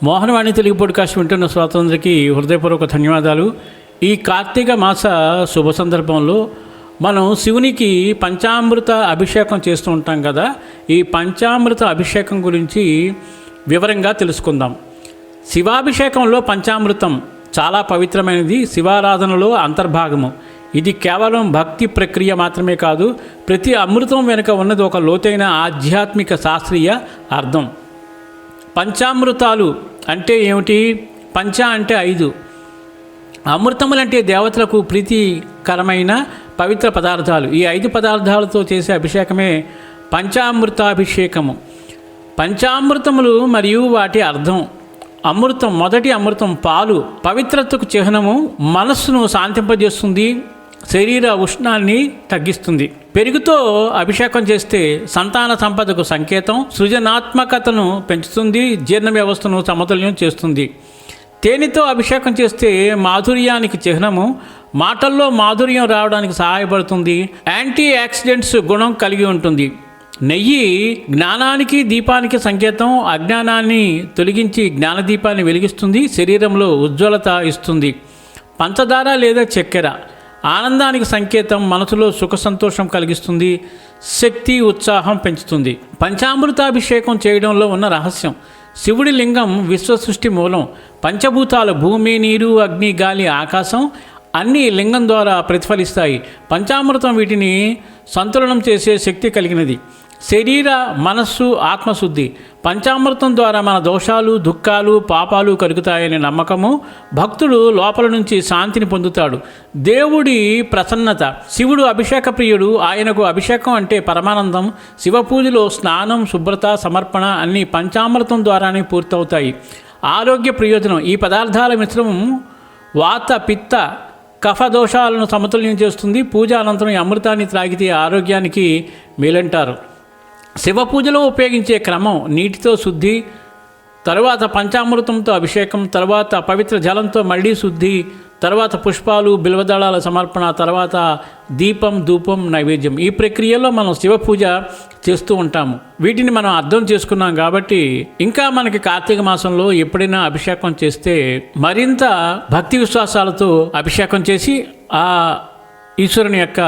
Mohanavani Telugu podcast వింటున్న శ్రోతలందరికీ హృదయపూర్వక ధన్యవాదాలు. ఈ కార్తీక మాస శుభ సందర్భంలో మనం శివునికి పంచామృత అభిషేకం చేస్తూ ఉంటాం కదా. ఈ పంచామృత అభిషేకం గురించి వివరంగా తెలుసుకుందాం. శివాభిషేకంలో పంచామృతం చాలా పవిత్రమైనది, శివారాధనలో అంతర్భాగము. ఇది కేవలం భక్తి ప్రక్రియ మాత్రమే కాదు, ప్రతి అమృతం వెనుక ఉన్నది ఒక లోతైన ఆధ్యాత్మిక శాస్త్రీయ అర్థం. పంచామృతాలు అంటే ఏమిటి? పంచ అంటే 5, అమృతములంటే దేవతలకు ప్రీతికరమైన పవిత్ర పదార్థాలు. ఈ 5 పదార్థాలతో చేసే అభిషేకమే పంచామృతాభిషేకము. పంచామృతములు మరియు వాటి అర్థం. అమృతం, మొదటి అమృతం పాలు, పవిత్రతకు చిహ్నము, మనస్సును శాంతింపజేస్తుంది, శరీర ఉష్ణాన్ని తగ్గిస్తుంది. పెరుగుతో అభిషేకం చేస్తే సంతాన సంపదకు సంకేతం, సృజనాత్మకతను పెంచుతుంది, జీర్ణ వ్యవస్థను సమతుల్యం చేస్తుంది. తేనెతో అభిషేకం చేస్తే మాధుర్యానికి చిహ్నము, మాటల్లో మాధుర్యం రావడానికి సహాయపడుతుంది, యాంటీ ఆక్సిడెంట్స్ గుణం కలిగి ఉంటుంది. నెయ్యి జ్ఞానానికి, దీపానికి సంకేతం, అజ్ఞానాన్ని తొలగించి జ్ఞానదీపాన్ని వెలిగిస్తుంది, శరీరంలో ఉజ్వలత ఇస్తుంది. పంచదార లేదా చక్కెర ఆనందానికి సంకేతం, మనసులో సుఖ సంతోషం కలిగిస్తుంది, శక్తి ఉత్సాహం పెంచుతుంది. పంచామృతాభిషేకం చేయడంలో ఉన్న రహస్యం. శివుడి లింగం విశ్వ సృష్టి మూలం. పంచభూతాలు భూమి, నీరు, అగ్ని, గాలి, ఆకాశం అన్నీ లింగం ద్వారా ప్రతిఫలిస్తాయి. పంచామృతం వీటిని సంతులనం చేసే శక్తి కలిగినది. శరీర, మనస్సు, ఆత్మశుద్ధి. పంచామృతం ద్వారా మన దోషాలు, దుఃఖాలు, పాపాలు కలుగుతాయనే నమ్మకము. భక్తుడు లోపల నుంచి శాంతిని పొందుతాడు. దేవుడి ప్రసన్నత. శివుడు అభిషేక ప్రియుడు, ఆయనకు అభిషేకం అంటే పరమానందం. శివ పూజలో స్నానం, శుభ్రత, సమర్పణ అన్నీ పంచామృతం ద్వారానే పూర్తవుతాయి. ఆరోగ్య ప్రయోజనం. ఈ పదార్థాల మిశ్రమం వాత, పిత్త, కఫ దోషాలను సమతుల్యం చేస్తుంది. పూజ అనంతరం ఈ అమృతాన్ని త్రాగితే ఆరోగ్యానికి మేలంటారు. శివ పూజలో ఉపయోగించే క్రమం: నీటితో శుద్ధి, తరువాత పంచామృతంతో అభిషేకం, తర్వాత పవిత్ర జలంతో మళ్ళీ శుద్ధి, తర్వాత పుష్పాలు, బిల్వదళాల సమర్పణ, తర్వాత దీపం, ధూపం, నైవేద్యం. ఈ ప్రక్రియలో మనం శివ పూజ చేస్తూ ఉంటాము. వీటిని మనం అర్థం చేసుకున్నాం కాబట్టి ఇంకా మనకి కార్తీక మాసంలో ఎప్పుడైనా అభిషేకం చేస్తే మరింత భక్తి విశ్వాసాలతో అభిషేకం చేసి ఆ ఈశ్వరుని యొక్క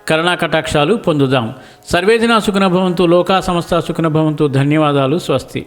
కరుణా కటాక్షాలు పొందుదాం. సర్వేజన సుఖినో భవంతు, లోకా సమస్త సుఖినో భవంతు. ధన్యవాదాలు. స్వస్తి.